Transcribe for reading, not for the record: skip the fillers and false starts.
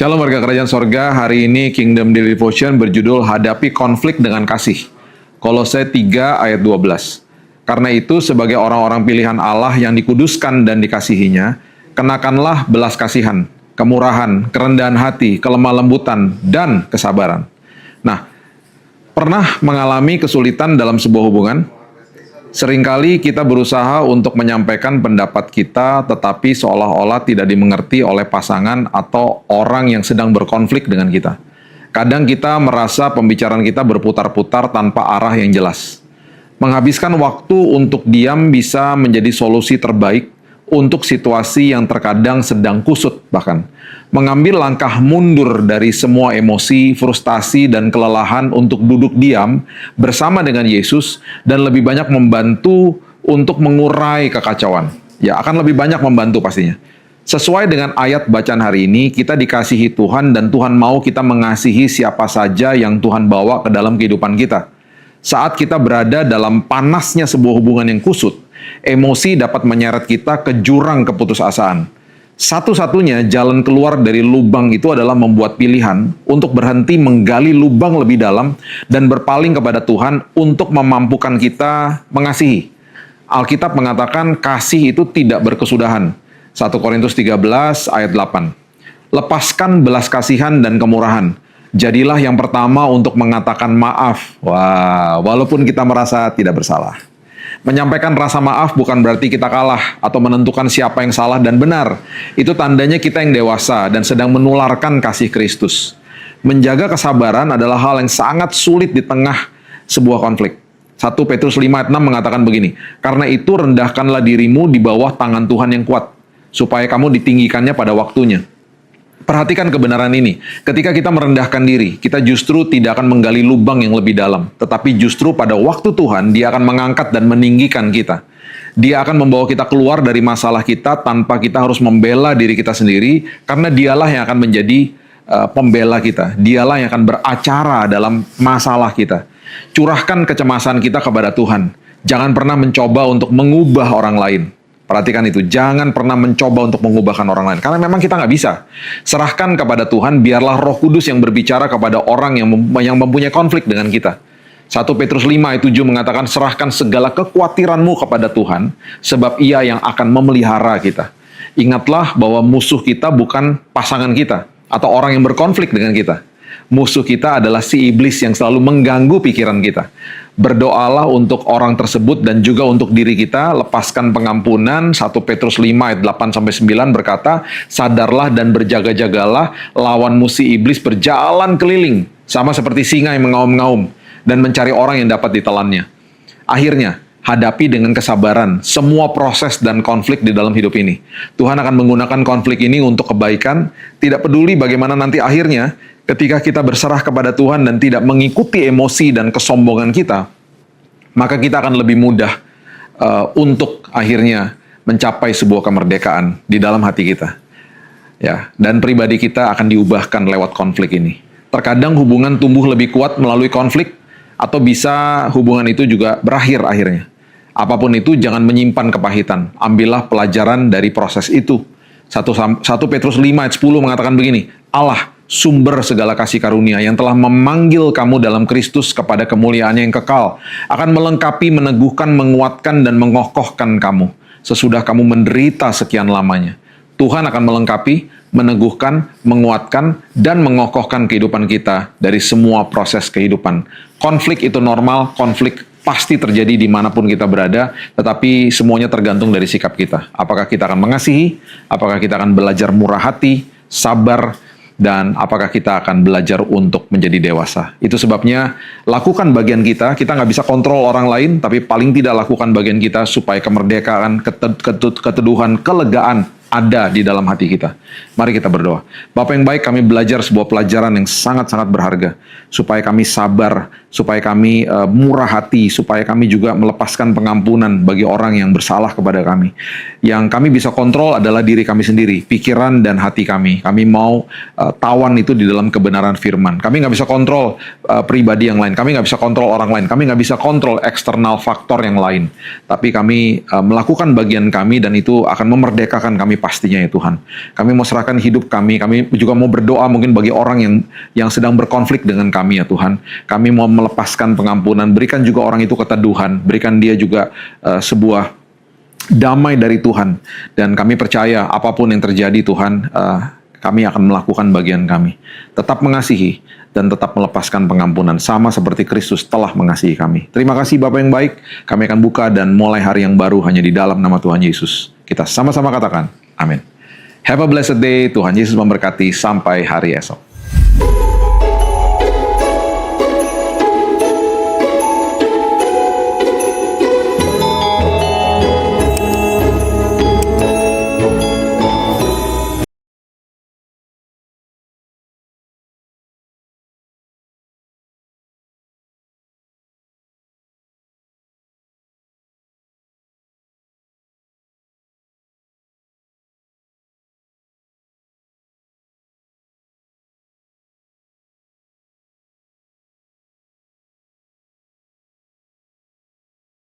Shalom warga kerajaan sorga, hari ini Kingdom Daily Devotion berjudul Hadapi Konflik dengan Kasih. Kolose 3 ayat 12. Karena itu sebagai orang-orang pilihan Allah yang dikuduskan dan dikasihinya, kenakanlah belas kasihan, kemurahan, kerendahan hati, kelemah lembutan, dan kesabaran. Nah, pernah mengalami kesulitan dalam sebuah hubungan? Seringkali kita berusaha untuk menyampaikan pendapat kita, tetapi seolah-olah tidak dimengerti oleh pasangan atau orang yang sedang berkonflik dengan kita. Kadang kita merasa pembicaraan kita berputar-putar tanpa arah yang jelas. Menghabiskan waktu untuk diam bisa menjadi solusi terbaik untuk situasi yang terkadang sedang kusut bahkan. Mengambil langkah mundur dari semua emosi, frustasi, dan kelelahan untuk duduk diam bersama dengan Yesus dan lebih banyak membantu untuk mengurai kekacauan. Ya, akan lebih banyak membantu pastinya. Sesuai dengan ayat bacaan hari ini, kita dikasihi Tuhan dan Tuhan mau kita mengasihi siapa saja yang Tuhan bawa ke dalam kehidupan kita. Saat kita berada dalam panasnya sebuah hubungan yang kusut, emosi dapat menyeret kita ke jurang keputusasaan. Satu-satunya jalan keluar dari lubang itu adalah membuat pilihan untuk berhenti menggali lubang lebih dalam dan berpaling kepada Tuhan untuk memampukan kita mengasihi. Alkitab mengatakan kasih itu tidak berkesudahan. 1 Korintus 13 ayat 8. Lepaskan belas kasihan dan kemurahan. Jadilah yang pertama untuk mengatakan maaf. Wah, walaupun kita merasa tidak bersalah. Menyampaikan rasa maaf bukan berarti kita kalah atau menentukan siapa yang salah dan benar. Itu tandanya kita yang dewasa dan sedang menularkan kasih Kristus. Menjaga kesabaran adalah hal yang sangat sulit di tengah sebuah konflik. 1 Petrus 5 ayat 6 mengatakan begini, karena itu rendahkanlah dirimu di bawah tangan Tuhan yang kuat, supaya kamu ditinggikannya pada waktunya. Perhatikan kebenaran ini. Ketika kita merendahkan diri, kita justru tidak akan menggali lubang yang lebih dalam. Tetapi justru pada waktu Tuhan, Dia akan mengangkat dan meninggikan kita. Dia akan membawa kita keluar dari masalah kita tanpa kita harus membela diri kita sendiri, karena Dialah yang akan menjadi pembela kita. Dialah yang akan beracara dalam masalah kita. Curahkan kecemasan kita kepada Tuhan. Jangan pernah mencoba untuk mengubah orang lain. Perhatikan itu, jangan pernah mencoba untuk mengubahkan orang lain. Karena memang kita nggak bisa. Serahkan kepada Tuhan, biarlah Roh Kudus yang berbicara kepada orang yang mempunyai konflik dengan kita. 1 Petrus 5 ayat 7 mengatakan, serahkan segala kekhawatiranmu kepada Tuhan, sebab Ia yang akan memelihara kita. Ingatlah bahwa musuh kita bukan pasangan kita, atau orang yang berkonflik dengan kita. Musuh kita adalah si iblis yang selalu mengganggu pikiran kita. Berdoalah untuk orang tersebut dan juga untuk diri kita, lepaskan pengampunan. 1 Petrus 5 ayat 8-9 berkata, sadarlah dan berjaga-jagalah, lawanmu si iblis berjalan keliling, sama seperti singa yang mengaum-ngaum, dan mencari orang yang dapat ditelannya. Akhirnya, hadapi dengan kesabaran semua proses dan konflik di dalam hidup ini. Tuhan akan menggunakan konflik ini untuk kebaikan, tidak peduli bagaimana nanti akhirnya. Ketika kita berserah kepada Tuhan dan tidak mengikuti emosi dan kesombongan kita, maka kita akan lebih mudah untuk akhirnya mencapai sebuah kemerdekaan di dalam hati kita. Ya, dan pribadi kita akan diubahkan lewat konflik ini. Terkadang hubungan tumbuh lebih kuat melalui konflik, atau bisa hubungan itu juga berakhir akhirnya. Apapun itu, jangan menyimpan kepahitan. Ambillah pelajaran dari proses itu. 1 Petrus 5 ayat 10 mengatakan begini, Allah, sumber segala kasih karunia yang telah memanggil kamu dalam Kristus kepada kemuliaannya yang kekal, akan melengkapi, meneguhkan, menguatkan, dan mengokohkan kamu sesudah kamu menderita sekian lamanya. Tuhan akan melengkapi, meneguhkan, menguatkan, dan mengokohkan kehidupan kita dari semua proses kehidupan. Konflik itu normal, konflik pasti terjadi dimanapun kita berada, tetapi semuanya tergantung dari sikap kita. Apakah kita akan mengasihi, apakah kita akan belajar murah hati, sabar, dan apakah kita akan belajar untuk menjadi dewasa. Itu sebabnya lakukan bagian kita nggak bisa kontrol orang lain, tapi paling tidak lakukan bagian kita supaya kemerdekaan, keteduhan, kelegaan ada di dalam hati kita. Mari kita berdoa. Bapa yang baik, kami belajar sebuah pelajaran yang sangat-sangat berharga, supaya kami sabar, supaya kami murah hati, supaya kami juga melepaskan pengampunan bagi orang yang bersalah kepada kami. Yang kami bisa kontrol adalah diri kami sendiri, pikiran dan hati kami. Kami mau tawan itu di dalam kebenaran firman. Kami nggak bisa kontrol pribadi yang lain, kami nggak bisa kontrol orang lain, kami nggak bisa kontrol eksternal faktor yang lain. Tapi kami melakukan bagian kami, dan itu akan memerdekakan kami pastinya ya Tuhan. Kami mau serahkan serahkan hidup kami. Kami juga mau berdoa mungkin bagi orang yang sedang berkonflik dengan kami ya Tuhan. Kami mau melepaskan pengampunan, berikan juga orang itu keteduhan, berikan dia juga sebuah damai dari Tuhan. Dan kami percaya apapun yang terjadi Tuhan, kami akan melakukan bagian kami. Tetap mengasihi dan tetap melepaskan pengampunan. Sama seperti Kristus telah mengasihi kami. Terima kasih Bapa yang baik. Kami akan buka dan mulai hari yang baru hanya di dalam nama Tuhan Yesus. Kita sama-sama katakan, amin. Have a blessed day. Tuhan Yesus memberkati. Sampai hari esok.